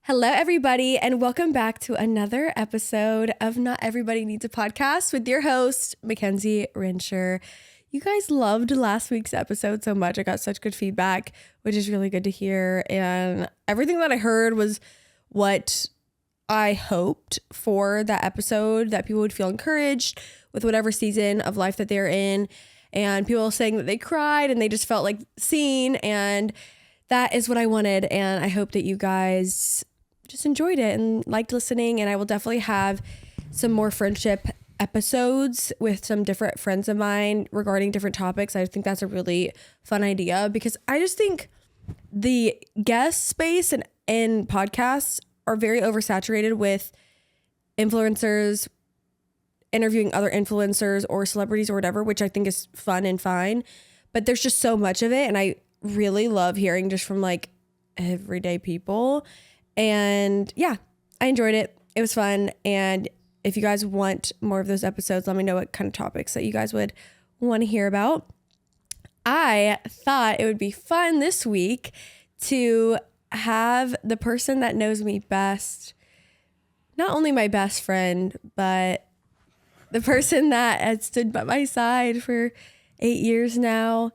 Hello, everybody, and welcome back to another episode of Not Everybody Needs a Podcast with your host, Mackenzie Rinsher. You guys loved last week's episode so much. I got such good feedback, which is really good to hear. And everything that I heard was what I hoped for that episode, that people would feel encouraged with whatever season of life that they're in. And people saying that they cried and they just felt like seen. And that is what I wanted. And I hope that you guys just enjoyed it and liked listening. And I will definitely have some more friendship episodes with some different friends of mine regarding different topics. I think that's a really fun idea because I just think the guest space and podcasts are very oversaturated with influencers interviewing other influencers or celebrities or whatever, which I think is fun and fine. But there's just so much of it. And I really love hearing just from like everyday people. And yeah, I enjoyed it. It was fun. And if you guys want more of those episodes, let me know what kind of topics that you guys would want to hear about. I thought it would be fun this week to have the person that knows me best, not only my best friend, but the person that has stood by my side for 8 years now,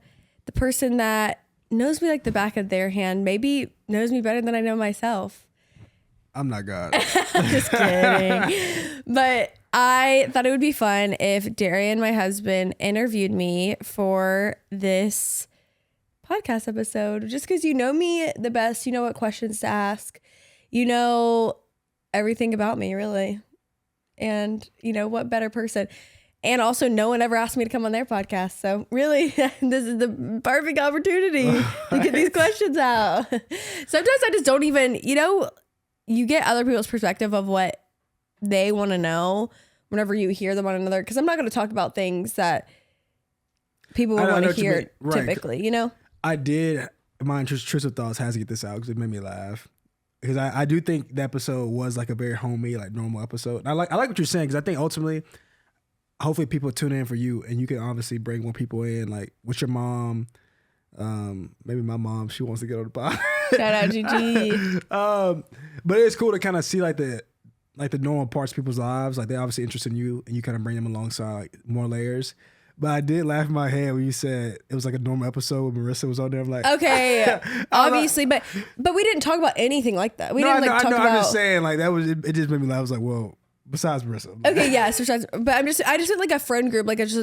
the person that knows me like the back of their hand, maybe knows me better than I know myself. I'm not God. Just kidding. But I thought it would be fun if Darian, my husband, interviewed me for this podcast episode. Just because you know me the best, you know what questions to ask. You know everything about me, really. And you know what better person. And also no one ever asked me to come on their podcast. So really, this is the perfect opportunity to get these questions out. Sometimes I just don't even, you get other people's perspective of what they want to know whenever you hear them on another. Because I'm not going to talk about things that people would want to hear typically, I did. My intrusive thoughts has to get this out because it made me laugh. Because I do think the episode was like a very homey, like normal episode. And I like what you're saying because I think ultimately, hopefully people tune in for you and you can obviously bring more people in. Like with your mom, maybe my mom, she wants to get on the pod. Shout out Gigi. But it's cool to kind of see like the normal parts of people's lives. Like they're obviously interested in you and you kind of bring them alongside like more layers. But I did laugh in my head when you said it was like a normal episode when Marissa was on there. I'm like, okay, obviously, but we didn't talk about anything like that. We didn't talk about. I'm just saying like that was it. Just made me laugh. I was like, well, besides Marissa. Okay, yes, besides, but I just meant like a friend group. Like it's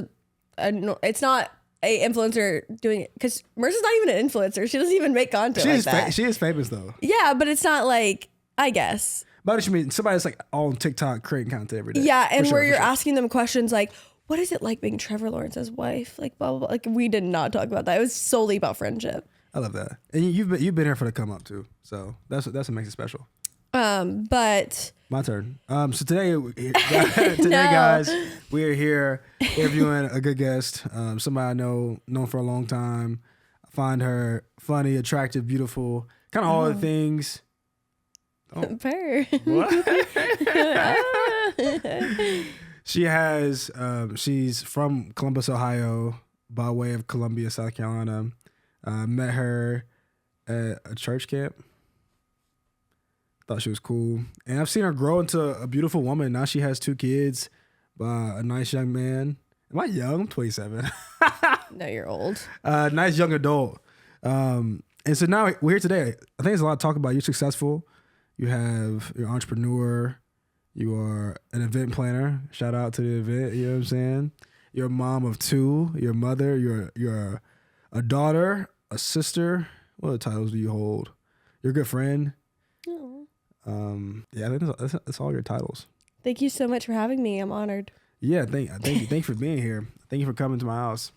not a influencer doing it because Marissa's not even an influencer. She doesn't even make content like that. She is famous though. Yeah, but it's not like, I guess. But what you mean? Somebody's like on TikTok creating content every day. Yeah, and where you're asking them questions like, what is it like being Trevor Lawrence's wife? Like, blah, blah, blah. Like, we did not talk about that. It was solely about friendship. I love that. And you've been here for the come up too. So that's what makes it special. But my turn. So today, guys, we are here interviewing a good guest. Somebody I known for a long time. I find her funny, attractive, beautiful, kind of all the things. Oh. Purr. What? She has. She's from Columbus, Ohio, by way of Columbia, South Carolina. Met her at a church camp. Thought she was cool. And I've seen her grow into a beautiful woman. Now she has 2 kids by a nice young man. Am I young? I'm 27. No, you're old. Nice young adult. And so now we're here today. I think there's a lot to talk about. You're successful. You're an entrepreneur. You are an event planner. Shout out to the event. You know what I'm saying? You're a mom of 2. You're a mother. You're a daughter, a sister. What other titles do you hold? You're a good friend. Yeah, I think that's all your titles. Thank you so much for having me. I'm honored. Yeah, thank you. Thank you for being here. Thank you for coming to my house.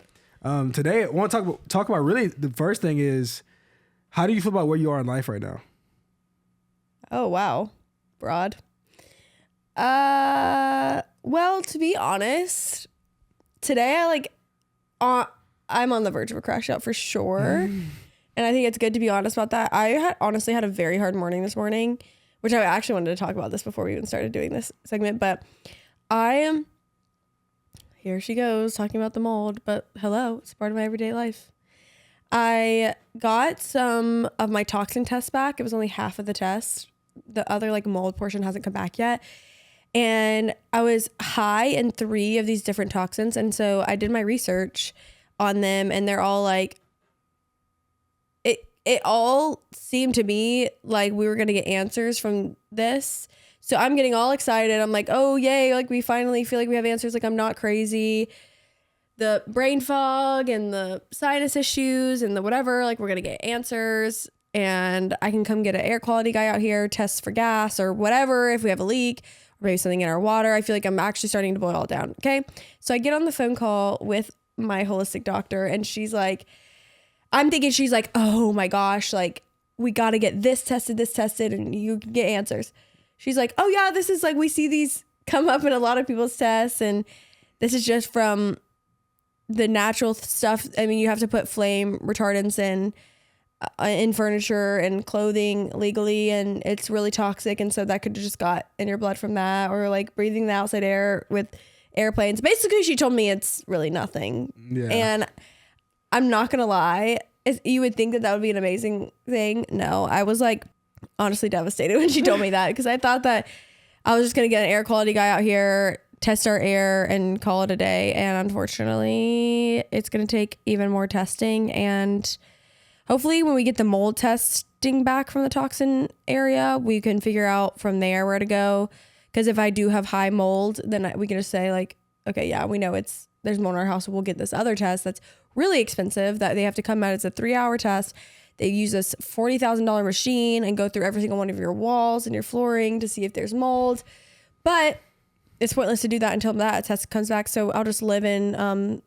Today I want to talk about really the first thing is, how do you feel about where you are in life right now? Oh, wow. Broad. Well, to be honest, today I'm on the verge of a crash out for sure. And I think it's good to be honest about that. I honestly had a very hard morning this morning, which I actually wanted to talk about this before we even started doing this segment, but here she goes talking about the mold, but hello, it's part of my everyday life. I got some of my toxin tests back. It was only half of the test. the other like mold portion hasn't come back yet. And I was high in 3 of these different toxins. And so I did my research on them, and they're all like, it all seemed to me like we were going to get answers from this. So I'm getting all excited. I'm like, oh, yay. Like, we finally feel like we have answers. Like, I'm not crazy. The brain fog and the sinus issues and the whatever, like, we're going to get answers. And I can come get an air quality guy out here, test for gas or whatever if we have a leak. Maybe something in our water. I feel like I'm actually starting to boil all down. Okay. So I get on the phone call with my holistic doctor, and she's like, I'm thinking she's like, oh my gosh, like, we got to get this tested, and you can get answers. She's like, oh yeah, this is like, we see these come up in a lot of people's tests, and this is just from the natural stuff. I mean, you have to put flame retardants in furniture and clothing legally, and it's really toxic, and so that could just got in your blood from that, or like breathing the outside air with airplanes. Basically, she told me it's really nothing. Yeah. And I'm not gonna lie, you would think that would be an amazing thing. No, I was like honestly devastated when she told me that, because I thought that I was just gonna get an air quality guy out here, test our air, and call it a day. And unfortunately, it's gonna take even more testing, and hopefully when we get the mold testing back from the toxin area, we can figure out from there where to go. Because if I do have high mold, then we can just say like, okay, yeah, we know there's mold in our house. So we'll get this other test that's really expensive that they have to come out. It's a 3-hour test. They use this $40,000 machine and go through every single one of your walls and your flooring to see if there's mold. But it's pointless to do that until that test comes back. So I'll just live in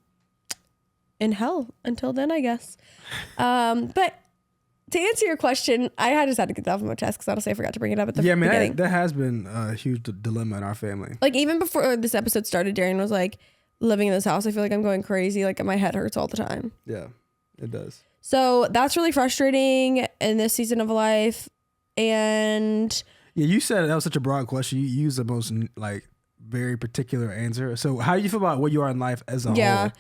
hell until then, I guess. But to answer your question, I just had to get that off my chest, because honestly I forgot to bring it up at the beginning. That has been a huge dilemma in our family. Like, even before this episode started, Darian was like, living in this house, I feel like I'm going crazy. Like, my head hurts all the time. Yeah, it does. So that's really frustrating in this season of life. And yeah, you said that was such a broad question. You used the most like very particular answer. So how do you feel about where you are in life as a whole?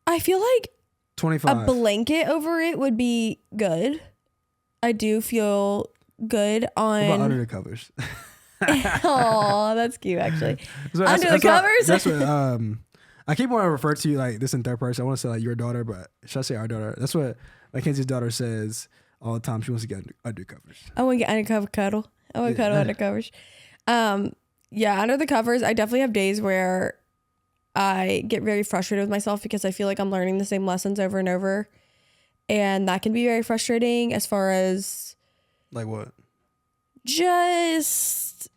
I feel like 25. a blanket over it would be good. I do feel good on. What about under the covers? Oh, that's cute, actually. So under the covers. That's what. I keep wanting to refer to you like this in third person. I want to say like your daughter, but should I say our daughter? That's what Mackenzie's daughter says all the time. She wants to get under covers. I want to get undercover cuddle. I want to cuddle under covers. Yeah, under the covers. I definitely have days where I get very frustrated with myself, because I feel like I'm learning the same lessons over and over, and that can be very frustrating. As far as like what? Just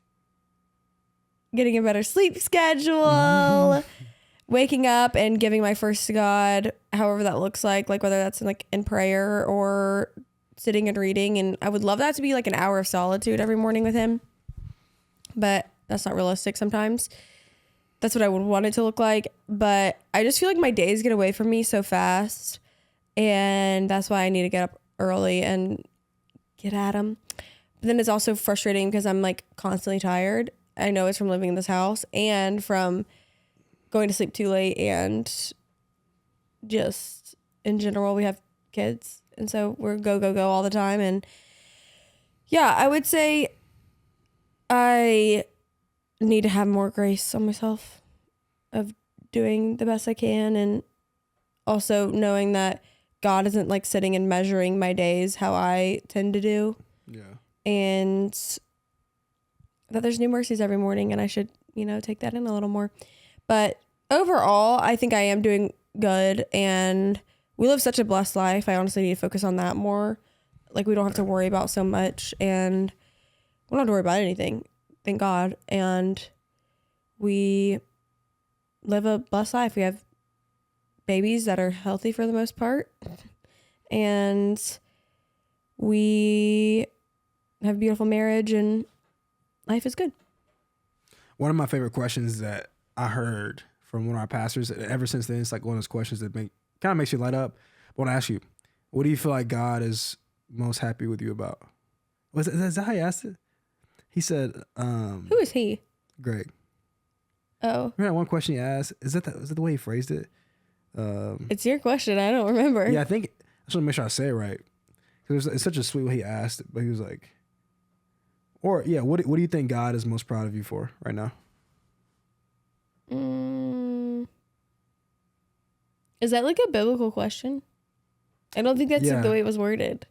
getting a better sleep schedule, waking up and giving my first to God, however that looks like whether that's in prayer or sitting and reading. And I would love that to be like an hour of solitude every morning with him, but that's not realistic sometimes. That's what I would want it to look like. But I just feel like my days get away from me so fast, and that's why I need to get up early and get at them. But then it's also frustrating because I'm like constantly tired. I know it's from living in this house and from going to sleep too late, and just in general, we have kids. And so we're go all the time. And yeah, I would say I need to have more grace on myself of doing the best I can. And also knowing that God isn't like sitting and measuring my days how I tend to do. Yeah. And that there's new mercies every morning, and I should, take that in a little more. But overall, I think I am doing good, and we live such a blessed life. I honestly need to focus on that more. Like, we don't have to worry about so much, and we don't have to worry about anything. Thank God. And we live a blessed life. We have babies that are healthy for the most part, and we have a beautiful marriage, and life is good. One of my favorite questions that I heard from one of our pastors, ever since then, it's like one of those questions that kind of makes you light up. I want to ask you, what do you feel like God is most happy with you about? Is that how you asked it? He said, who is he? Greg. Oh. Remember that one question he asked? Is that the way he phrased it? It's your question. I don't remember. Yeah, I just want to make sure I say it right. It's such a sweet way he asked it, but he was like, or yeah, what do you think God is most proud of you for right now? Is that like a biblical question? I don't think that's like the way it was worded.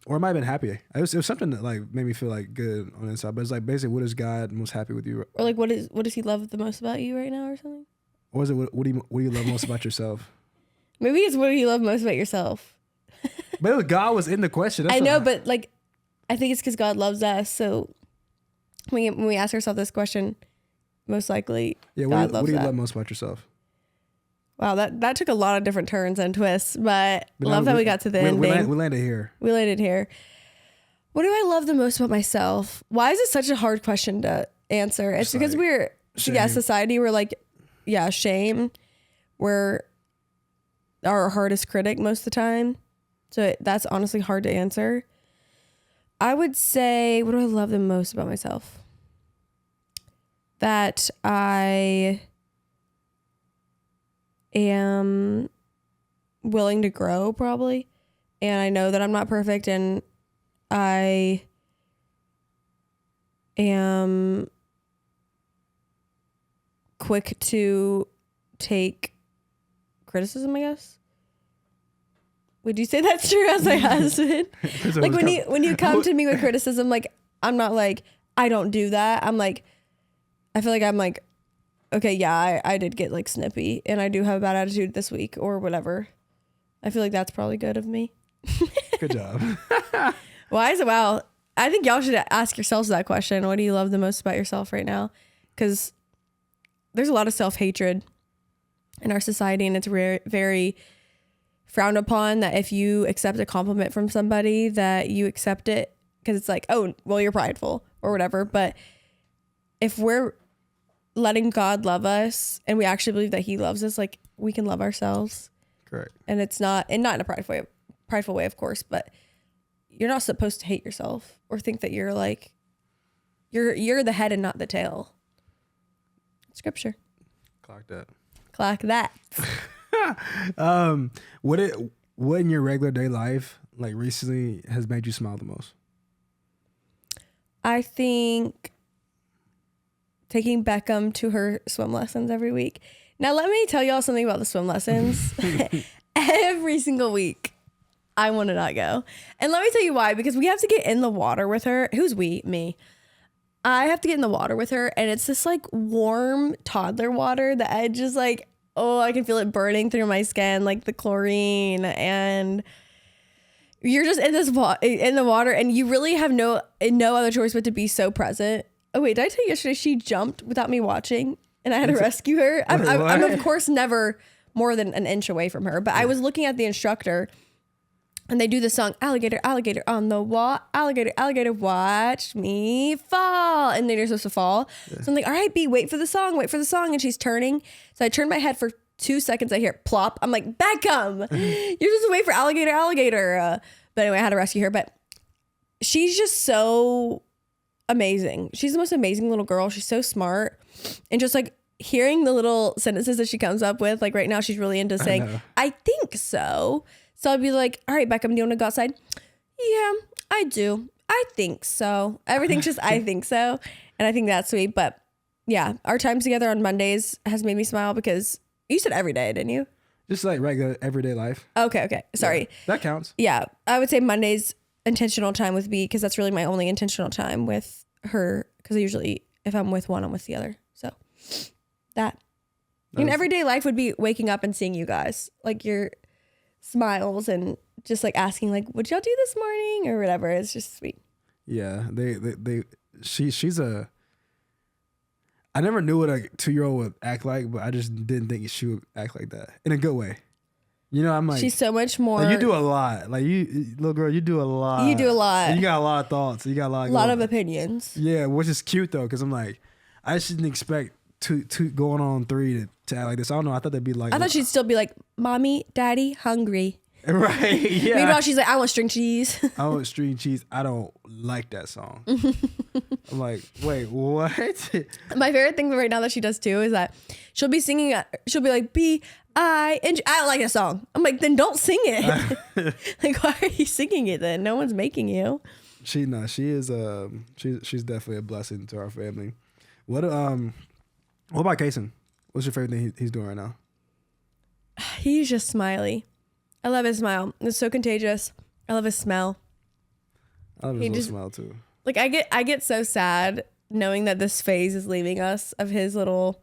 Or it might have been happy. It was something that like made me feel like good on the inside. But it's like basically, what is God most happy with you? Or like what does he love the most about you right now or something? Or is it what do you love most about yourself? Maybe it's what do you love most about yourself. But God was in the question. That's I know, but like I think it's because God loves us. So when we ask ourselves this question, most likely God loves what do you that. love most about yourself? Wow, that took a lot of different turns and twists, but love that we got to the ending. We landed here. We landed here. What do I love the most about myself? Why is it such a hard question to answer? It's because we're society. We're like, shame. We're our hardest critic most of the time. So that's honestly hard to answer. I would say, what do I love the most about myself? That I am willing to grow, probably. And I know that I'm not perfect, and I am quick to take criticism, I guess. Would you say that's true as my husband? Like when you come to me with criticism, like I'm not like, I don't do that. I'm like, I feel like I'm like, okay, yeah, I did get like snippy and I do have a bad attitude this week or whatever. I feel like that's probably good of me. Good job. Why is it? Wow. I think y'all should ask yourselves that question. What do you love the most about yourself right now? Because there's a lot of self-hatred in our society, and it's very frowned upon that if you accept a compliment from somebody that you accept it because it's like, oh, well, you're prideful or whatever. But if we're letting God love us and we actually believe that he loves us, like we can love ourselves. Correct. And it's not in a prideful way, of course, but you're not supposed to hate yourself or think that you're like, you're the head and not the tail. Scripture. Clock that. What in your regular day life, like recently, has made you smile the most? I think taking Beckham to her swim lessons every week. Now, let me tell y'all something about the swim lessons. Every single week, I want to not go. And let me tell you why. Because we have to get in the water with her. Who's we? Me. I have to get in the water with her. And it's this like warm toddler water. The edge is like, oh, I can feel it burning through my skin, like the chlorine. And you're just in the water. And you really have no other choice but to be so present. Oh, wait, did I tell you yesterday she jumped without me watching? And I had to rescue her. I'm of course never more than an inch away from her. But I was looking at the instructor. And they do the song, alligator, alligator on the wall, alligator, alligator, watch me fall. And they're supposed to fall. Yeah. So I'm like, all right, B, wait for the song. And she's turning. So I turn my head for 2 seconds. I hear plop. I'm like, Beckham, you're supposed to wait for alligator, alligator. But anyway, I had to rescue her. But she's just so amazing. She's the most amazing little girl. She's so smart. And just like hearing the little sentences that she comes up with, like right now she's really into saying, I think so. So I'd be like, all right, Beckham, do you want to go outside? Yeah, I do. I think so. Everything's just, I think so. And I think that's sweet. But yeah, our time together on Mondays has made me smile because you said every day, didn't you? Just like regular everyday life. Okay. Sorry. Yeah, that counts. Yeah. I would say Monday's intentional time with B because that's really my only intentional time with her. Because usually if I'm with one, I'm with the other. So that. In everyday life would be waking up and seeing you guys. Like your smiles and just like asking like, what y'all do this morning or whatever. It's just sweet. Yeah, she's I never knew what a 2-year-old would act like, but I just didn't think she would act like that in a good way. You know, I'm like, she's so much more. Like, you do a lot. Like you, little girl, you do a lot. You do a lot. And you got a lot of thoughts. You got a lot of opinions. Yeah, which is cute though, because I'm like, I just didn't expect two going on 3 to act like this. I don't know. I thought they'd be like. I thought she'd still be like, mommy, daddy, hungry. Right. Yeah. Meanwhile, she's like, I want string cheese. I want string cheese. I don't like that song. I'm like, wait, what? My favorite thing right now that she does too is that she'll be singing. She'll be like, I don't like that song. I'm like, then don't sing it. Like, why are you singing it then? No one's making you. She is she's definitely a blessing to our family. What about Kason? What's your favorite thing he's doing right now? He's just smiley. I love his smile. It's so contagious. I love his smell. I love his little smile too. Like I get so sad knowing that this phase is leaving us of his little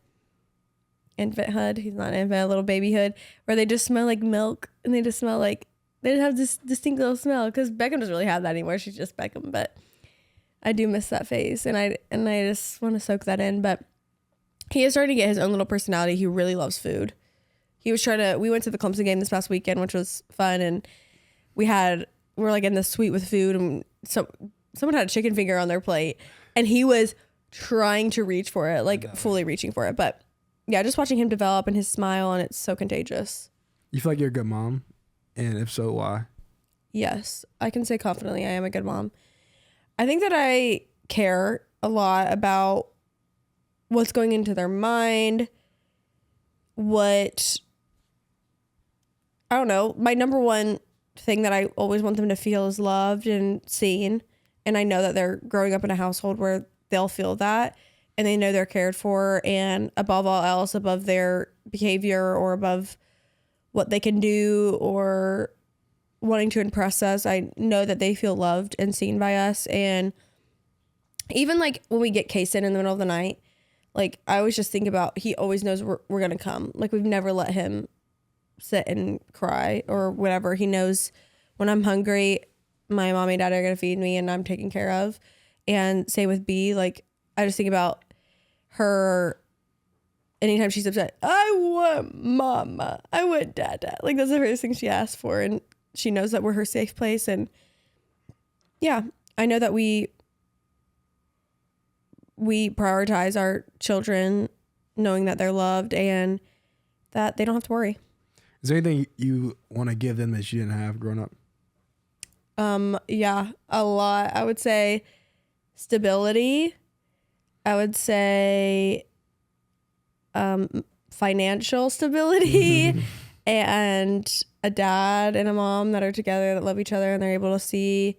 infanthood. He's not an infant, a little babyhood, where they just smell like milk and they just smell like they just have this distinct little smell. Because Beckham doesn't really have that anymore. She's just Beckham, but I do miss that phase, and I just want to soak that in. But he is starting to get his own little personality. He really loves food. We went to the Clemson game this past weekend, which was fun, and we're like in the suite with food, and so someone had a chicken finger on their plate, and he was trying to reach for it, like fully reaching for it. But yeah, just watching him develop and his smile, and it's so contagious. You feel like you're a good mom? And if so, why? Yes, I can say confidently I am a good mom. I think that I care a lot about what's going into their mind, I don't know, my number one thing that I always want them to feel is loved and seen. And I know that they're growing up in a household where they'll feel that and they know they're cared for, and above all else, above their behavior or above what they can do or wanting to impress us, I know that they feel loved and seen by us. And even like when we get Kason in the middle of the night, like I always just think about, he always knows we're going to come. Like we've never let him sit and cry or whatever. He knows when I'm hungry, my mommy and daddy are going to feed me and I'm taken care of. And same with B. Like I just think about her anytime she's upset. I want mama. I want dada. Like that's the first thing she asks for. And she knows that we're her safe place. And yeah, I know that we prioritize our children knowing that they're loved and that they don't have to worry. Is there anything you want to give them that you didn't have growing up? Yeah, a lot. I would say stability. I would say financial stability and a dad and a mom that are together, that love each other, and they're able to see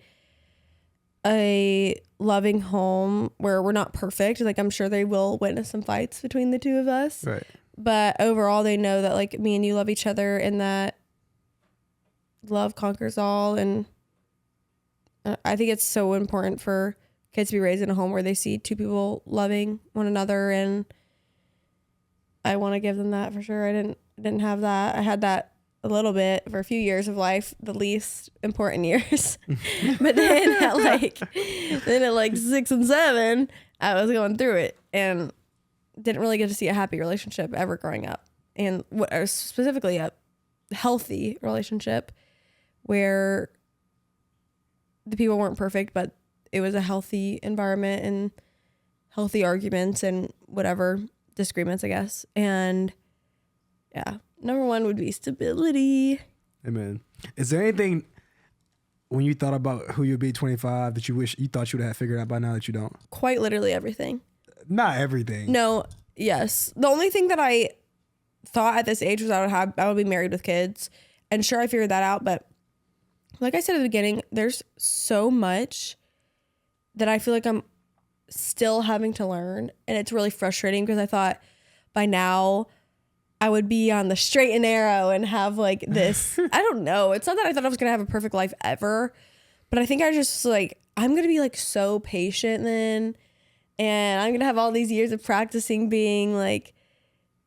a loving home where we're not perfect. Like I'm sure they will witness some fights between the two of us. Right. But overall they know that like me and you love each other and that love conquers all. And I think it's so important for kids to be raised in a home where they see two people loving one another, and I want to give them that for sure. I didn't have that. I had that a little bit for a few years of life, the least important years. But then at like 6 and 7, I was going through it and didn't really get to see a happy relationship ever growing up. And specifically a healthy relationship where the people weren't perfect, but it was a healthy environment and healthy arguments and whatever disagreements, I guess. And yeah, number one would be stability. Amen. Is there anything when you thought about who you'd be 25 that you wish you thought you would have figured out by now that you don't? Quite literally everything. Not everything. No. Yes. The only thing that I thought at this age was I would be married with kids. And sure, I figured that out. But like I said at the beginning, there's so much that I feel like I'm still having to learn. And it's really frustrating because I thought by now I would be on the straight and narrow and have like this. I don't know. It's not that I thought I was going to have a perfect life ever, but I think I just like, I'm going to be like so patient then. And I'm going to have all these years of practicing being like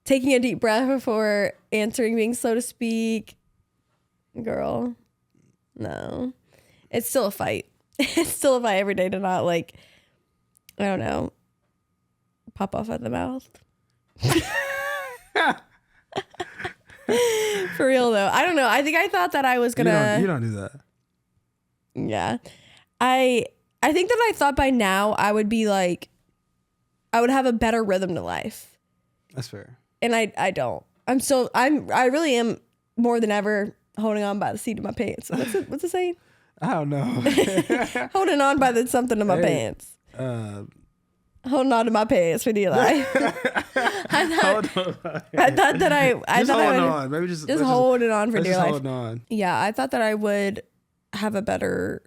taking a deep breath before answering, being slow to speak. Girl, no. It's still a fight. It's still a fight every day to not like, I don't know, pop off at the mouth. For real though. I don't know. I think I thought that I was going to. You don't do that. Yeah. I think that I thought by now I would be like, I would have a better rhythm to life. That's fair. And I don't. I really am more than ever holding on by the seat of my pants. What's it saying? I don't know. Holding on by the something of my pants. Holding on to my pants for dear life. I thought that I would on. Maybe just holding on for dear life. Holding on. Yeah, I thought that I would have a better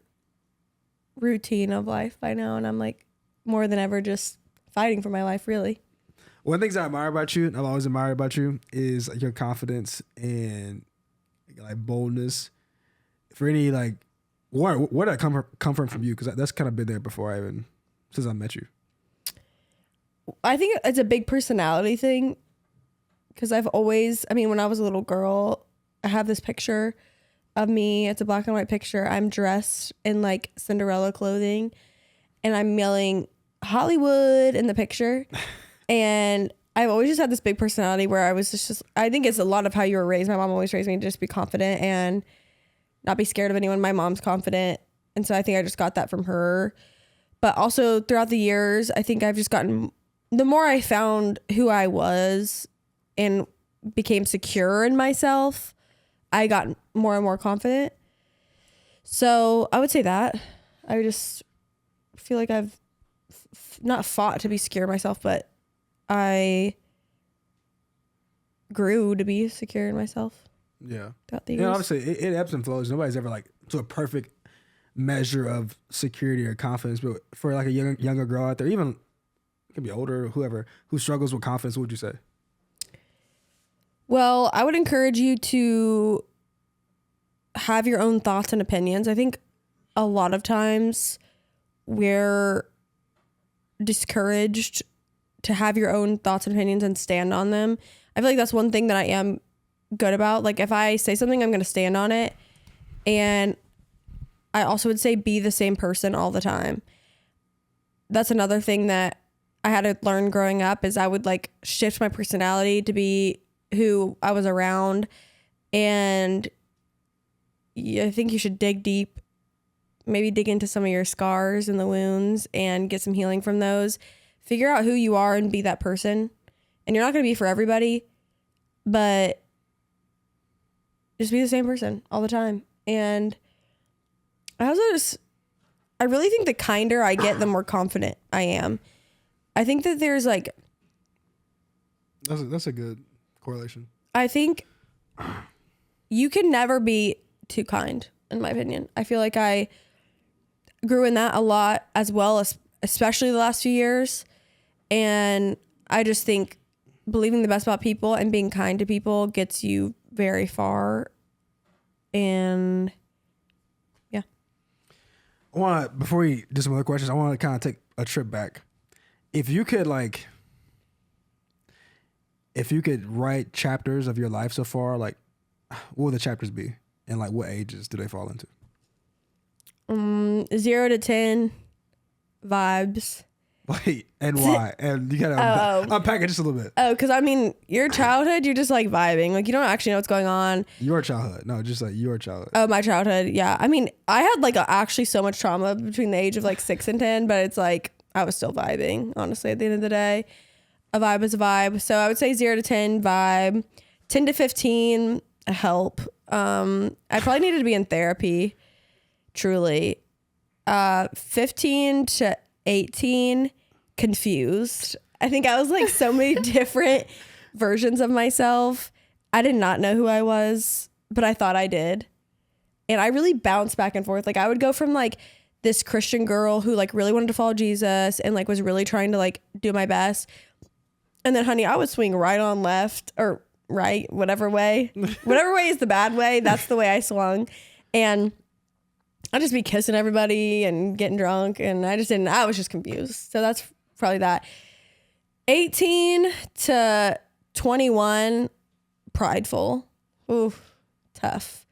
routine of life by now, and I'm like more than ever just fighting for my life, really. One of the things I admire about you, and I've always admired about you, is your confidence and like boldness. For any like, where did that come from you? Because that's kind of been there before since I met you. I think it's a big personality thing. Because I've always, when I was a little girl, I have this picture of me. It's a black and white picture. I'm dressed in like Cinderella clothing, and I'm yelling Hollywood in the picture. And I've always just had this big personality where I was just I think it's a lot of how you were raised. My mom always raised me to just be confident and not be scared of anyone. My mom's confident. And so I think I just got that from her. But also throughout the years, I think I've just gotten, the more I found who I was and became secure in myself, I got more and more confident. So I would say that. I just feel like I've not fought to be secure of myself, but I grew to be secure in myself. Yeah. Throughout the years. Obviously it ebbs and flows. Nobody's ever like to a perfect measure of security or confidence. But for like a younger girl out there, even it could be older or whoever who struggles with confidence, what would you say? Well, I would encourage you to have your own thoughts and opinions. I think a lot of times we're discouraged to have your own thoughts and opinions and stand on them. I feel like that's one thing that I am good about. Like if I say something, I'm going to stand on it. And I also would say be the same person all the time. That's another thing that I had to learn growing up is I would like shift my personality to be who I was around. And I think you should dig deep, maybe dig into some of your scars and the wounds and get some healing from those. Figure out who you are and be that person. And you're not going to be for everybody, but just be the same person all the time. And I really think the kinder I get, the more confident I am. I think that there's like... That's a good correlation. I think you can never be too kind, in my opinion. I feel like I grew in that a lot as well, especially the last few years. And I just think believing the best about people and being kind to people gets you very far. And yeah. Before we do some other questions, I want to kind of take a trip back. If you could write chapters of your life so far, like what would the chapters be? And like what ages do they fall into? 0 to 10 vibes. Wait, and why? And you gotta unpack it just a little bit. Oh, because your childhood, you're just like vibing. Like you don't actually know what's going on. Your childhood. No, just like your childhood. Oh, my childhood. Yeah. I had like actually so much trauma between the age of like 6 and 10, but it's like I was still vibing, honestly, at the end of the day. A vibe is a vibe. So I would say 0 to 10 vibe. 10 to 15 help. I probably needed to be in therapy, truly. 15 to 18 confused. I think I was like so many different versions of myself. I did not know who I was, but I thought I did. And I really bounced back and forth. Like I would go from like this Christian girl who like really wanted to follow Jesus and like was really trying to like do my best. And then honey, I would swing right on left or right, whatever way is the bad way. That's the way I swung. And I'd just be kissing everybody and getting drunk. And I was just confused. So that's probably that. 18 to 21, prideful. Ooh, tough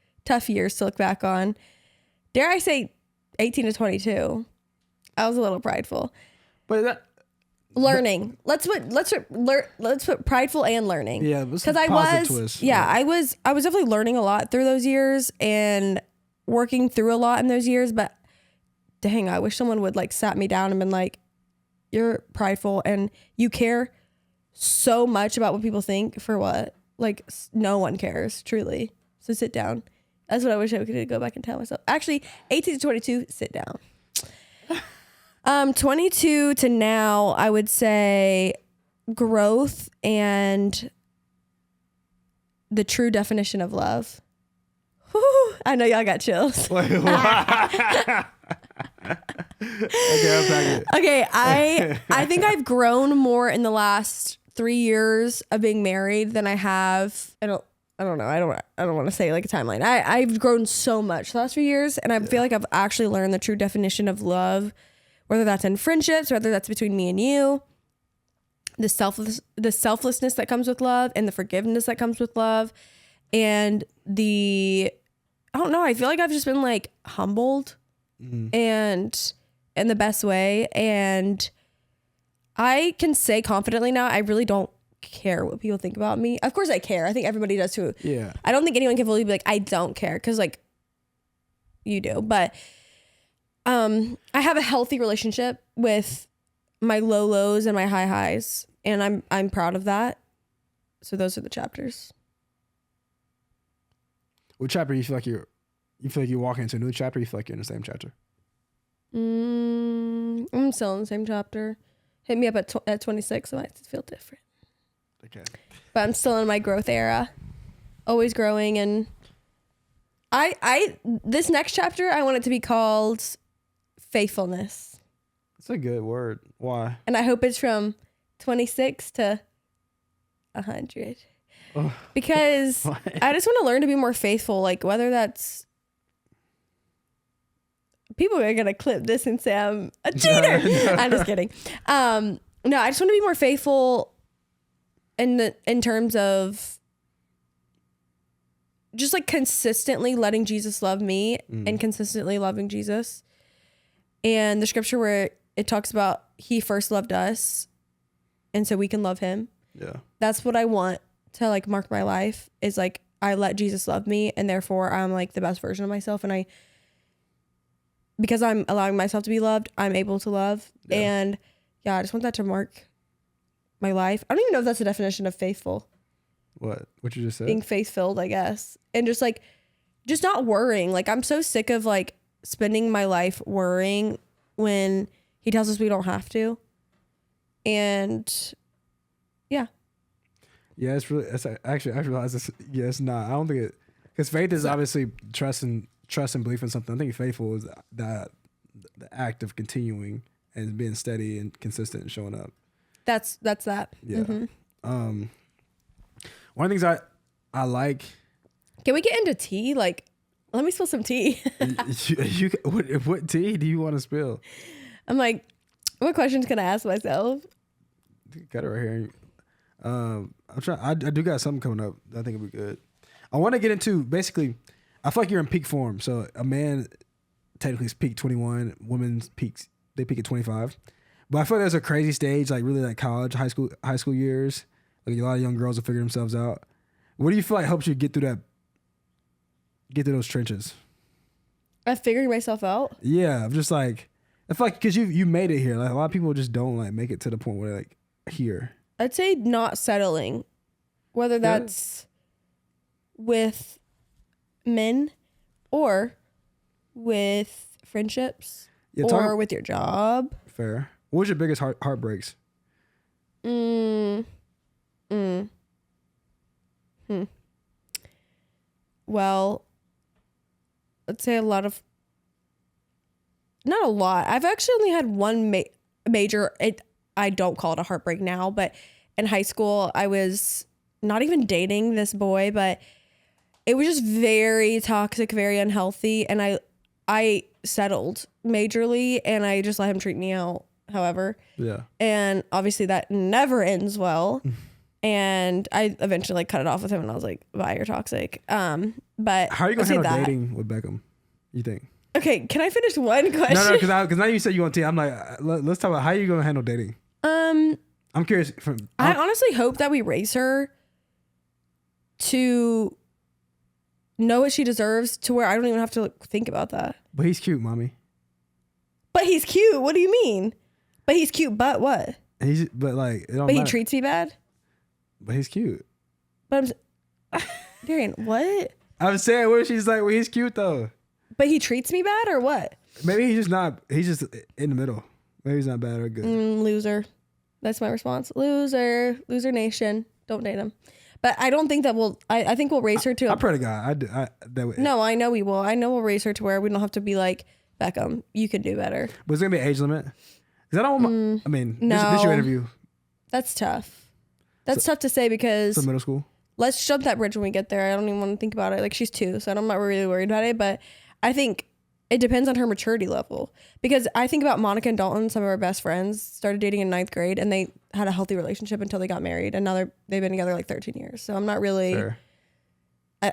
years to look back on. Dare I say 18 to 22. I was a little prideful. But learning. Let's put prideful and learning. Yeah, because I was definitely learning a lot through those years and working through a lot in those years, but dang, I wish someone would like sat me down and been like, you're prideful and you care so much about what people think for what? Like no one cares, truly. So sit down That's what I wish I could go back and tell myself. Actually, 18 to 22, sit down. 22 to now, I would say growth and the true definition of love. Whew, I know y'all got chills. Wait, okay, I'll it. Okay, I think I've grown more in the last 3 years of being married than I have. I don't know. I don't want to say like a timeline. I've grown so much the last few years, and I feel like I've actually learned the true definition of love, whether that's in friendships, whether that's between me and you, the selflessness that comes with love, and the forgiveness that comes with love, and I don't know. I feel like I've just been like humbled, and in the best way, and I can say confidently now, I really don't care what people think about me. Of course I care. I think everybody does too. Yeah. I don't think anyone can fully be like, I don't care, because like you do. But I have a healthy relationship with my low lows and my high highs, and I'm proud of that. So those are the chapters. What chapter you feel like you're walking into a new chapter? You feel like you're in the same chapter? I'm still in the same chapter. Hit me up at 26. I might feel different. Okay. But I'm still in my growth era, always growing. And this next chapter, I want it to be called faithfulness. That's a good word. Why? And I hope it's from 26 to 100. Oh. Because I just want to learn to be more faithful. Like whether that's, people are going to clip this and say I'm a cheater. No. I'm just kidding. No, I just want to be more faithful in terms of just like consistently letting Jesus love me and consistently loving Jesus. And the scripture where it talks about he first loved us and so we can love him. Yeah. That's what I want to like mark my life, is like I let Jesus love me, and therefore I'm like the best version of myself, and because I'm allowing myself to be loved, I'm able to love. Yeah. And yeah, I just want that to mark my life. I don't even know if that's the definition of faithful. What you just said? Being faith-filled, I guess. And just not worrying. Like I'm so sick of like spending my life worrying when he tells us we don't have to. And yeah. Yeah, it's actually, I realize this. Yeah, it's not. I don't think it, because faith is obviously trust and belief in something. I think faithful is the act of continuing and being steady and consistent and showing up. That's that. Yeah. Mm-hmm. One of the things I like. Can we get into tea? Like, let me spill some tea. What tea do you want to spill? I'm like, what questions can I ask myself? Got it right here. I'm trying. I do got something coming up that I think will be good. I want to get into, basically, I feel like you're in peak form. So a man technically is peak 21. Women's peaks, they peak at 25. But I feel like there's a crazy stage, like really like college, high school years. Like a lot of young girls will figure themselves out. What do you feel like helps you get through those trenches? Figuring myself out? Yeah, I'm just like, I feel like because you made it here. Like a lot of people just don't like make it to the point where they're like here. I'd say not settling, whether that's with men or with friendships or with your job. Fair. What was your biggest heartbreaks? Well, I'd say not a lot. I've actually only had one major, I don't call it a heartbreak now, but in high school, I was not even dating this boy, but it was just very toxic, very unhealthy. And I settled majorly, and I just let him treat me out, however. Yeah. And obviously that never ends well. And I eventually cut it off with him, and I was like, bye, you're toxic. But how are you going to handle dating with Beckham, you think? Okay, can I finish one question? No, because now you said you want to. I'm like, let's talk about how you going to handle dating. I'm curious. I honestly hope that we raise her to know what she deserves, to where I don't even have to think about that. But he's cute, mommy. But he's cute. What do you mean? But he's cute. But what? But he treats me bad. But he's cute. But Darian, what? I'm saying, what if she's like, well, he's cute though. But he treats me bad or what? Maybe he's just not. He's just in the middle. Maybe he's not bad or good. Loser. That's my response. Loser nation. Don't date him. But I don't think that I think we'll raise her to. I pray to God. No, I know we will. I know we'll raise her to where we don't have to be like, Beckham, you can do better. But it's gonna be an age limit. Is that all? I mean, no. This your interview. That's tough. That's tough to say because. So middle school. Let's jump that bridge when we get there. I don't even want to think about it. Like, she's 2, so I'm not really worried about it. But I think it depends on her maturity level. Because I think about Monica and Dalton, some of our best friends, started dating in 9th grade, and they had a healthy relationship until they got married, and now they've been together like 13 years. So I'm not really, Fair.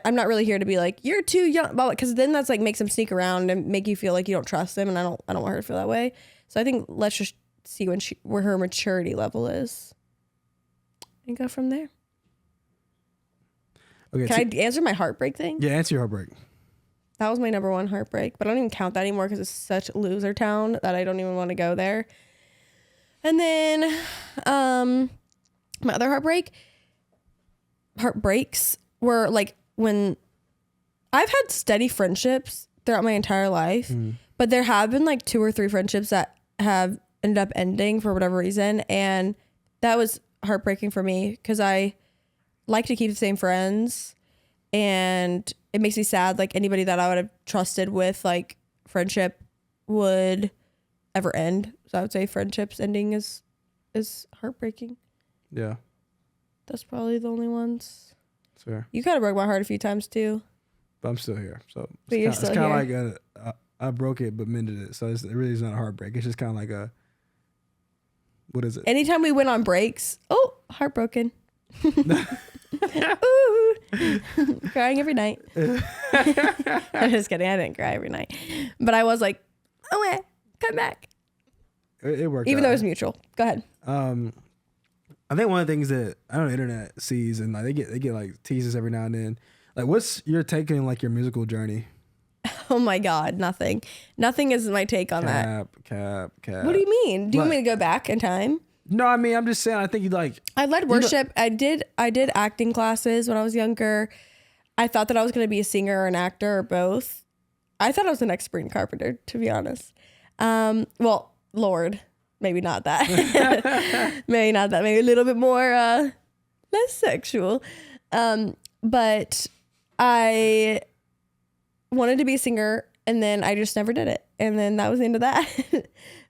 I'm not really here to be like, you're too young, because then that's like makes them sneak around and make you feel like you don't trust them, and I don't want her to feel that way. So I think let's just see where her maturity level is, and go from there. Okay, Can I answer my heartbreak thing? Yeah, answer your heartbreak. That was my number 1 heartbreak, but I don't even count that anymore because it's such a loser town that I don't even want to go there. And then my other heartbreaks were like when I've had steady friendships throughout my entire life, but there have been like 2 or 3 friendships that have ended up ending for whatever reason. And that was heartbreaking for me because I like to keep the same friends, and it makes me sad like anybody that I would have trusted with like friendship would ever end. So I would say friendships ending is heartbreaking. Yeah, that's probably the only ones. Fair. You kind of broke my heart a few times too, but I'm still here. So it's kind of like I broke it but mended it, so it really is not a heartbreak. It's just kind of like a, what is it? Anytime we went on breaks, heartbroken. Ooh. Crying every night. I'm just kidding. I didn't cry every night, but I was like, okay, come back. It worked even out. though it was mutual. Go ahead. I think one of the things that I don't know, the internet sees, and like they get like teases every now and then. Like, what's your take on like your musical journey? Oh my God, nothing is my take on that. Cap. What do you mean? Do you want me to go back in time? No, I mean, I'm just saying, I think you like... I led worship. I did acting classes when I was younger. I thought that I was going to be a singer or an actor or both. I thought I was the next Sabrina Carpenter, to be honest. Well, Lord, maybe not that. Maybe not that. Maybe a little bit more, less sexual. But I wanted to be a singer, and then I just never did it. And then that was the end of that.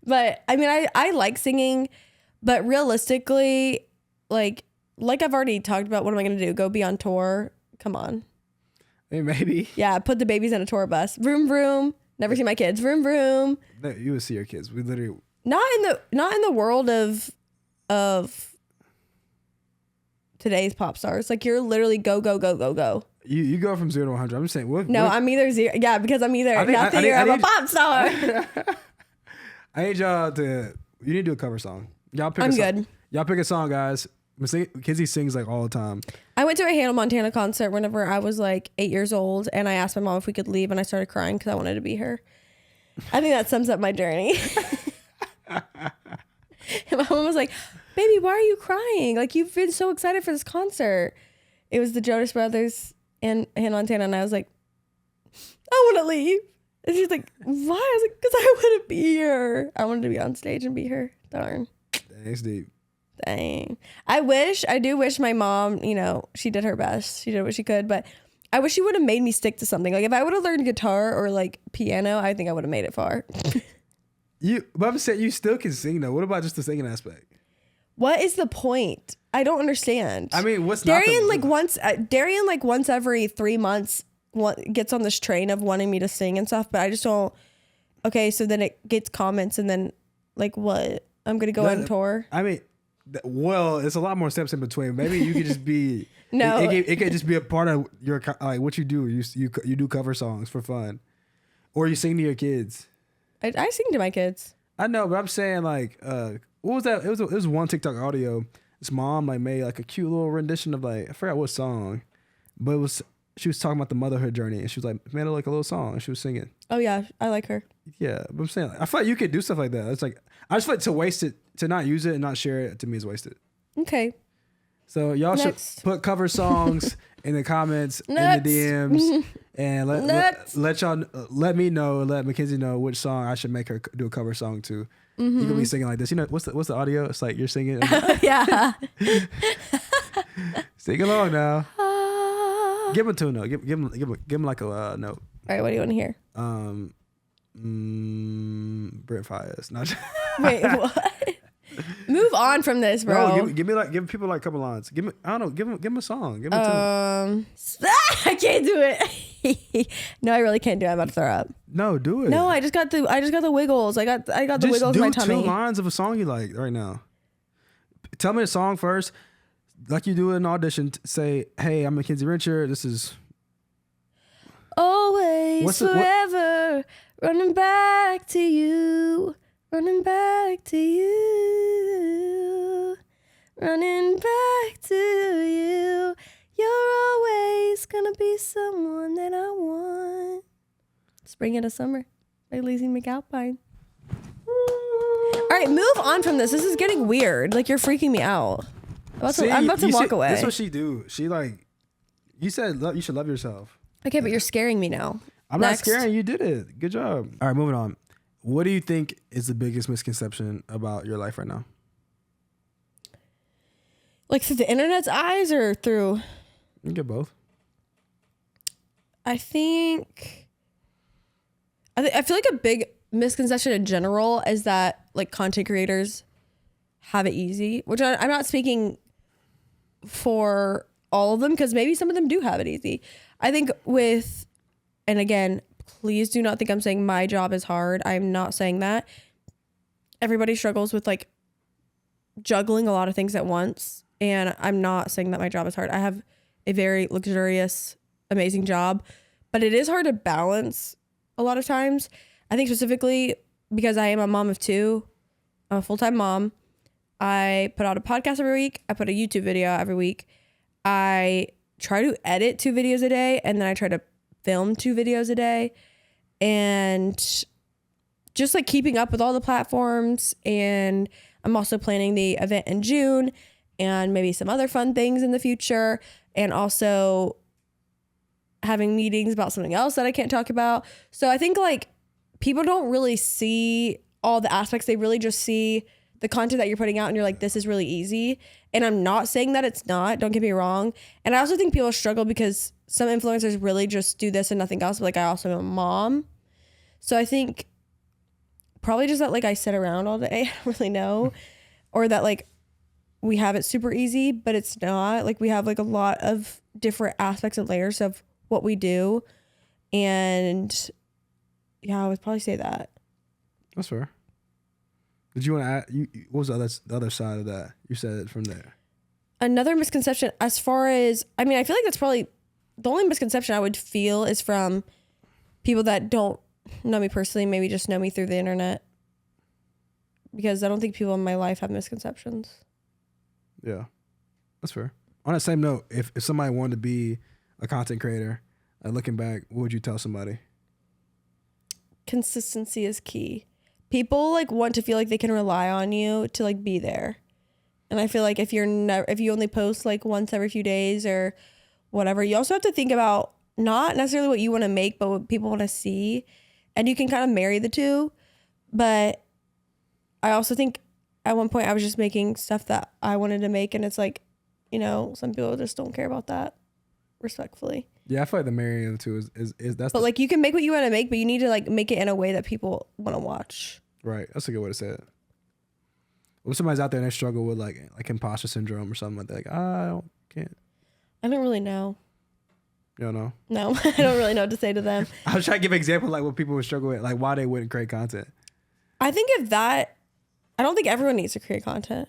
But I mean, I like singing. But realistically, like I've already talked about, what am I going to do? Go be on tour? Come on. Hey, maybe. Yeah, put the babies in a tour bus. Vroom, vroom. Never see my kids. Vroom, vroom. No, you would see your kids. We literally... Not in the world of today's pop stars. Like, you're literally go, go, go, go, go. You go from 0 to 100. I'm just saying. I'm either 0. Yeah, because I'm either nothing or I'm a pop star. I need y'all to... You need to do a cover song. Y'all pick I'm a song. good. Y'all pick a song, guys. Mackenzie sings like all the time. I went to a Hannah Montana concert whenever I was like 8 years old, and I asked my mom if we could leave, and I started crying because I wanted to be her. I think that sums up my journey. And my mom was like, baby, why are you crying? Like, you've been so excited for this concert. It was the Jonas Brothers and Hannah Montana, and I was like, I want to leave. And she's like, why? I was like, because I want to be her. I wanted to be on stage and be her. Darn. Thanks, deep. Dang. I do wish my mom, she did her best. She did what she could, but I wish she would have made me stick to something. Like, if I would have learned guitar or like piano, I think I would have made it far. But I'm saying you still can sing though. What about just the singing aspect? What is the point? I don't understand. I mean, what's Darian once every 3 months gets on this train of wanting me to sing and stuff, but I just don't. Okay, so then it gets comments, and then like what? I'm gonna go on tour. I mean, well, it's a lot more steps in between. Maybe you could just be no. It could just be a part of your like what you do. You do cover songs for fun, or you sing to your kids. I sing to my kids. I know, but I'm saying like, what was that? It was one TikTok audio. This mom like made like a cute little rendition of like, I forgot what song, but she was talking about the motherhood journey, and she was like made it like a little song, and she was singing. Oh yeah, I like her. Yeah, but I'm saying, like, I feel like you could do stuff like that. It's like, I just feel like to waste it, to not use it and not share it, to me is wasted. Okay. So y'all Next. should put cover songs in the comments, Next. in the DMs, and Next. let me know, let Mackenzie know which song I should make her do a cover song to. You gonna be singing like this. You know what's the audio? It's like you're singing. Yeah. Sing along now. Give him a tune note. Give him like a note. All right, what do you want to hear? Brent Fires. Not. Wait, what? Move on from this, bro. No, give people like a couple lines. Give him a song. Give him a tune. I can't do it. No, I really can't do it. I'm about to throw up. No, do it. No, I just got the wiggles. I got the wiggles in my tummy. Just do 2 lines of a song you like right now. Tell me the song first, like you do in an audition. Say, "Hey, I'm Mackenzie Rencher. This is always forever running back to you, running back to you, running back to you. You're always gonna be someone that I want." Spring into Summer by Lazy McAlpine. All right, move on from this. This is getting weird. Like, you're freaking me out. I'm about to walk away. That's what she do. She like, you said you should love yourself. Okay, but you're scaring me now. I'm not scaring. You did it. Good job. All right, moving on. What do you think is the biggest misconception about your life right now? Like through the internet's eyes or through? You can get both. I feel like a big misconception in general is that like content creators have it easy, which I'm not speaking for all of them because maybe some of them do have it easy. I think and again, please do not think I'm saying my job is hard. I'm not saying that. Everybody struggles with like juggling a lot of things at once. And I'm not saying that my job is hard. I have a very luxurious, amazing job, but it is hard to balance a lot of times. I think specifically because I am a mom of 2, I'm a full-time mom. I put out a podcast every week. I put a YouTube video every week. I try to edit 2 videos a day, and then I try to film 2 videos a day. And just like keeping up with all the platforms. And I'm also planning the event in June and maybe some other fun things in the future. And also having meetings about something else that I can't talk about. So I think like people don't really see all the aspects. They really just see the content that you're putting out and you're like, this is really easy. And I'm not saying that it's not, don't get me wrong. And I also think people struggle because some influencers really just do this and nothing else. But like I also am a mom. So I think probably just that like I sit around all day, I don't really know. Or that like we have it super easy, but it's not. Like we have like a lot of different aspects and layers of what we do. And yeah, I would probably say that. That's fair. Did you want to add? What was the other side of that? You said it from there. Another misconception, as far as I feel like that's probably the only misconception I would feel is from people that don't know me personally, maybe just know me through the internet. Because I don't think people in my life have misconceptions. Yeah, that's fair. On that same note, if somebody wanted to be a content creator, looking back, what would you tell somebody? Consistency is key. People like want to feel like they can rely on you to like be there. And I feel like if you only post like once every few days or whatever, you also have to think about not necessarily what you want to make, but what people want to see. And you can kind of marry the two. But I also think at one point I was just making stuff that I wanted to make. And it's like, some people just don't care about that, respectfully. Yeah, I feel like the marrying of the two is that's. But like you can make what you want to make, but you need to like make it in a way that people want to watch. Right, that's a good way to say it. When somebody's out there and they struggle with like imposter syndrome or something like that, like I don't really know. You don't know? No, I don't really know what to say to them. I was trying to give an example like what people would struggle with, like why they wouldn't create content. I think I don't think everyone needs to create content.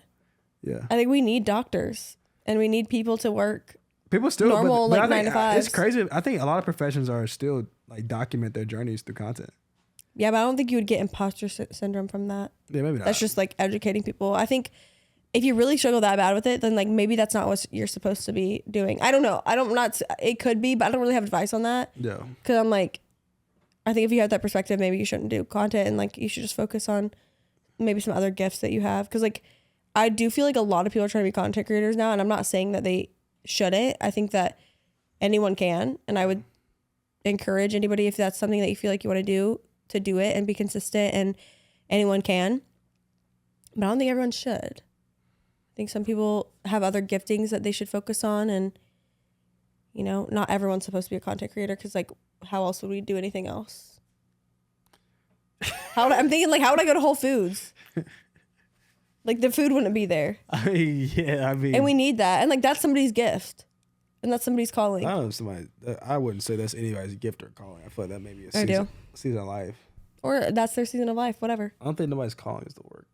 Yeah, I think we need doctors and we need people to work. People still normal but 9 to 5. It's crazy. I think a lot of professions are still like document their journeys through content. Yeah, but I don't think you would get imposter syndrome from that. Yeah, maybe not. That's just like educating people. I think if you really struggle that bad with it, then like maybe that's not what you're supposed to be doing. I don't know. It could be, but I don't really have advice on that. Yeah. Because I'm like, I think if you have that perspective, maybe you shouldn't do content and like you should just focus on maybe some other gifts that you have. Because like I do feel like a lot of people are trying to be content creators now, and I'm not saying that they shouldn't. I think that anyone can, and I would encourage anybody, if that's something that you feel like you want to do it and be consistent, and anyone can. But I don't think everyone should. I think some people have other giftings that they should focus on, and you know, not everyone's supposed to be a content creator, because like, how else would we do anything else? I'm thinking like, how would I go to Whole Foods? Like the food wouldn't be there. I mean, yeah, I mean, and we need that, and like that's somebody's gift, and that's somebody's calling. I don't know, somebody. I wouldn't say that's anybody's gift or calling. I feel like that may be a season of life, or that's their season of life. Whatever. I don't think nobody's calling is to work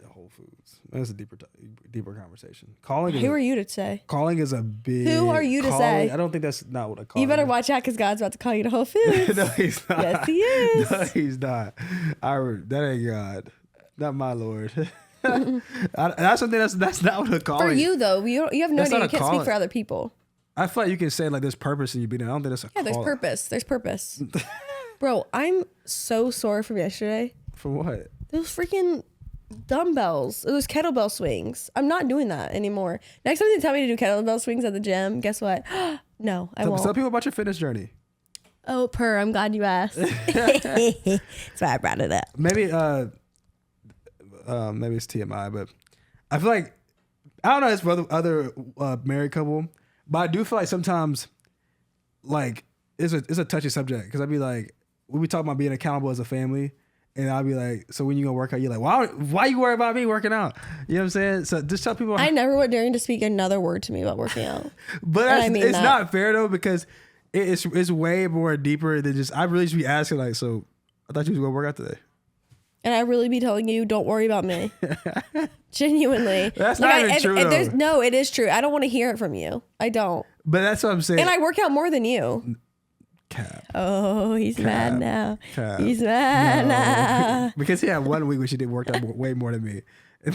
at Whole Foods. That's a deeper conversation. Calling. Who are you to say? Calling is a big. Who are you to say? I don't think that's not what a calling. You better watch out, because God's about to call you to Whole Foods. No, he's not. Yes, he is. No, he's not. That ain't God. Not my Lord. That's something that's not what a calling. For you though, you have no idea. You can't speak for other people. I feel like you can say like there's purpose in you being there. I don't think that's a calling. There's purpose. There's purpose. Bro, I'm so sore from yesterday. For what? Those freaking dumbbells. Those kettlebell swings. I'm not doing that anymore. Next time they tell me to do kettlebell swings at the gym, guess what? No, I won't. Tell people about your fitness journey. Oh, I'm glad you asked. That's why I brought it up. Maybe it's TMI, but I feel like, I don't know, it's for other married couple, but I do feel like sometimes like it's a touchy subject, because I'd be like, we be talking about being accountable as a family, and I'll be like, so when you gonna work out? You're like, why you worry about me working out? You know what I'm saying? So just tell people. I never want Darian to speak another word to me about working out. But it's not fair though, because it's way more deeper than just, I really should be asking like, so I thought you was gonna work out today. And I really be telling you, don't worry about me. Genuinely. That's like, not even true though. No, it is true. I don't want to hear it from you. I don't. But that's what I'm saying. And I work out more than you. Cap. Oh, he's mad now. Cap. He's mad now. Because he had 1 week where she did work out way more than me. And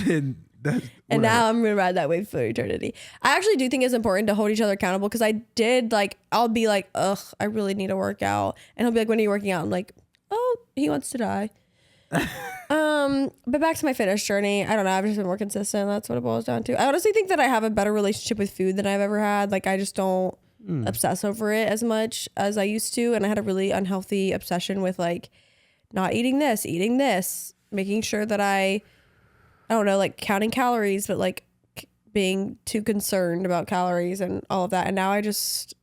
then now I'm going to ride that wave for eternity. I actually do think it's important to hold each other accountable, because I did I'll be like, ugh, I really need to work out. And he'll be like, when are you working out? I'm like, oh, he wants to die. But back to my fitness journey. I don't know. I've just been more consistent. That's what it boils down to. I honestly think that I have a better relationship with food than I've ever had. Like, I just don't obsess over it as much as I used to. And I had a really unhealthy obsession with like not eating this, making sure that I don't know, like counting calories, but like being too concerned about calories and all of that. And now I just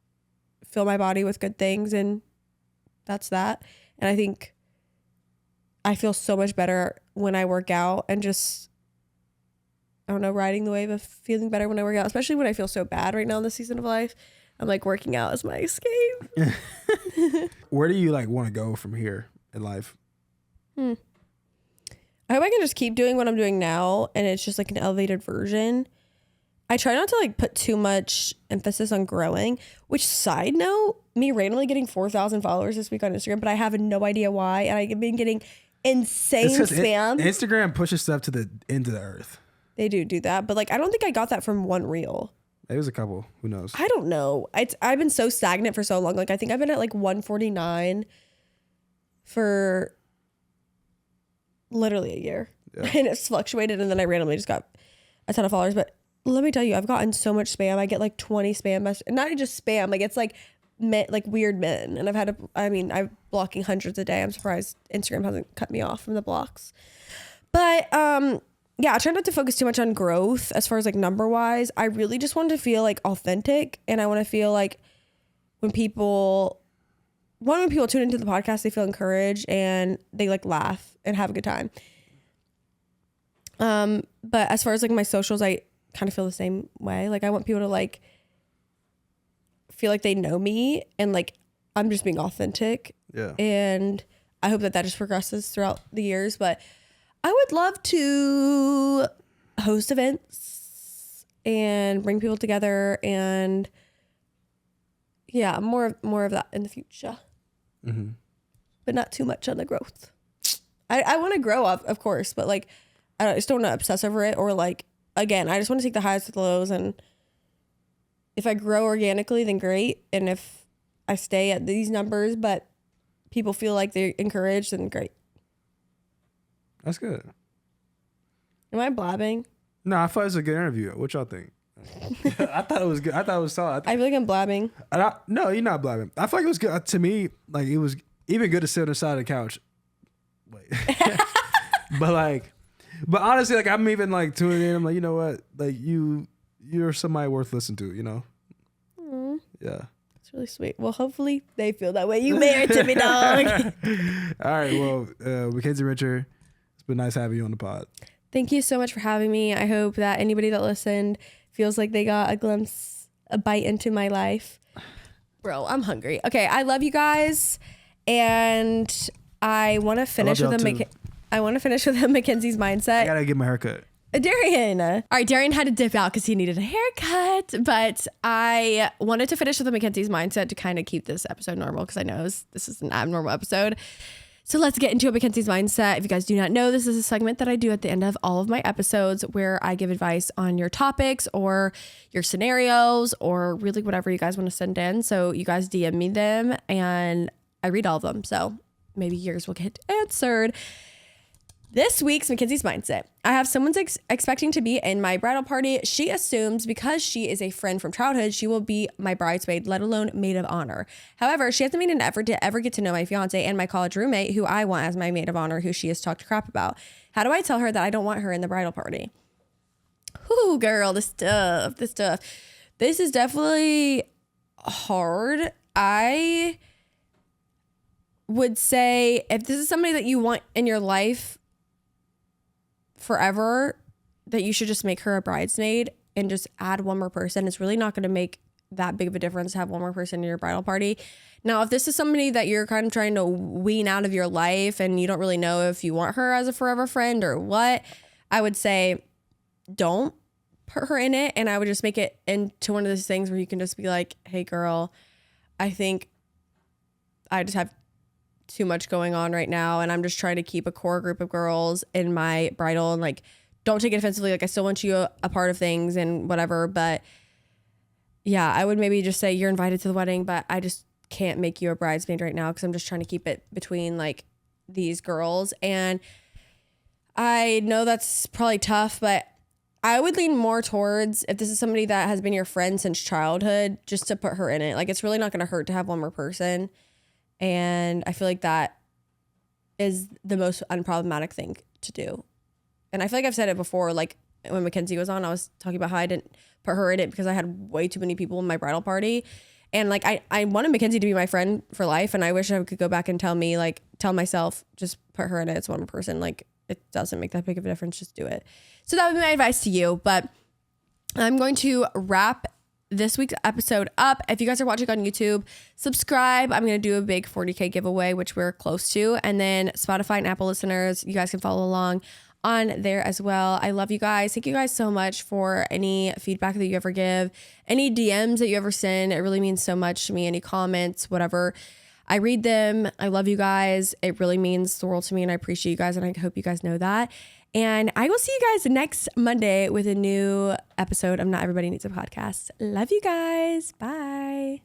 fill my body with good things, and that's that. And I think I feel so much better when I work out, and just, I don't know, riding the wave of feeling better when I work out, especially when I feel so bad right now in this season of life. I'm like, working out is my escape. Where do you like want to go from here in life? I hope I can just keep doing what I'm doing now, and it's just like an elevated version. I try not to like put too much emphasis on growing, which, side note, me randomly getting 4,000 followers this week on Instagram, but I have no idea why. And I've been getting insane spam. Instagram pushes stuff to the end of the earth. They do that. But like, I don't think I got that from one reel. It was a couple. Who knows? I don't know. I've been so stagnant for so long. Like, I think I've been at like 149 for literally a year. Yeah. And it's fluctuated, and then I randomly just got a ton of followers. But let me tell you, I've gotten so much spam. I get like 20 spam messages. Not just spam, like it's like weird men. And I'm blocking hundreds a day. I'm surprised Instagram hasn't cut me off from the blocks. But yeah, I try not to focus too much on growth as far as like number wise. I really just want to feel like authentic, and I want to feel like when people tune into the podcast, they feel encouraged and they like laugh and have a good time. But as far as like my socials, I kind of feel the same way. Like, I want people to like feel like they know me, and like I'm just being authentic. Yeah. And I hope that just progresses throughout the years. But I would love to host events and bring people together, and yeah, more of that in the future. Mm-hmm. But not too much on the growth. I want to grow up, of course, but like I just don't want to obsess over it, or like, again, I just want to take the highs with the lows, and if I grow organically, then great. And if I stay at these numbers, but people feel like they're encouraged, then great. That's good. Am I blabbing? No, I thought it was a good interview. What y'all think? I thought it was good. I thought it was solid. I feel like I'm blabbing. No, you're not blabbing. I feel like it was good. To me, like it was even good to sit on the side of the couch. Wait. But honestly, like I'm even like tuning in. I'm like, you know what? Like you're somebody worth listening to, you know? Mm. Yeah. It's really sweet. Well, hopefully they feel that way. You married to me, dog. All right. Well, Mackenzie Richard, it's been nice having you on the pod. Thank you so much for having me. I hope that anybody that listened feels like they got a bite into my life. Bro, I'm hungry. Okay, I love you guys. And I want to finish with Mackenzie's mindset. I gotta get my haircut. Darian. All right, Darian had to dip out because he needed a haircut, but I wanted to finish with the Mackenzie's mindset to kind of keep this episode normal because I know this is an abnormal episode. So let's get into a Mackenzie's mindset. If you guys do not know, this is a segment that I do at the end of all of my episodes where I give advice on your topics or your scenarios or really whatever you guys want to send in. So you guys DM me them and I read all of them. So maybe yours will get answered. This week's Mackenzie's mindset. I have someone expecting to be in my bridal party. She assumes because she is a friend from childhood, she will be my bridesmaid, let alone maid of honor. However, she hasn't made an effort to ever get to know my fiance and my college roommate, who I want as my maid of honor, who she has talked crap about. How do I tell her that I don't want her in the bridal party? Whoo, girl, this stuff. This is definitely hard. I would say if this is somebody that you want in your life forever, that you should just make her a bridesmaid and just add one more person. It's really not going to make that big of a difference to have one more person in your bridal party. Now, if this is somebody that you're kind of trying to wean out of your life and you don't really know if you want her as a forever friend or what, I would say don't put her in it. And I would just make it into one of those things where you can just be like, hey girl, I think I just have too much going on right now and I'm just trying to keep a core group of girls in my bridal, and like don't take it offensively, like I still want you a part of things and whatever, but yeah, I would maybe just say you're invited to the wedding, but I just can't make you a bridesmaid right now because I'm just trying to keep it between like these girls. And I know that's probably tough, but I would lean more towards, if this is somebody that has been your friend since childhood, just to put her in it. Like it's really not going to hurt to have one more person. And I feel like that is the most unproblematic thing to do. And I feel like I've said it before, like when Mackenzie was on, I was talking about how I didn't put her in it because I had way too many people in my bridal party. And like, I wanted Mackenzie to be my friend for life. And I wish I could go back and tell myself, just put her in it. It's one person. Like it doesn't make that big of a difference. Just do it. So that would be my advice to you. But I'm going to wrap this week's episode up. If you guys are watching on YouTube, subscribe. I'm going to do a big 40K giveaway, which we're close to. And then Spotify and Apple listeners, you guys can follow along on there as well. I love you guys. Thank you guys so much for any feedback that you ever give, any DMs that you ever send. It really means so much to me. Any comments, whatever. I read them. I love you guys. It really means the world to me and I appreciate you guys and I hope you guys know that. And I will see you guys next Monday with a new episode of Not Everybody Needs a Podcast. Love you guys. Bye.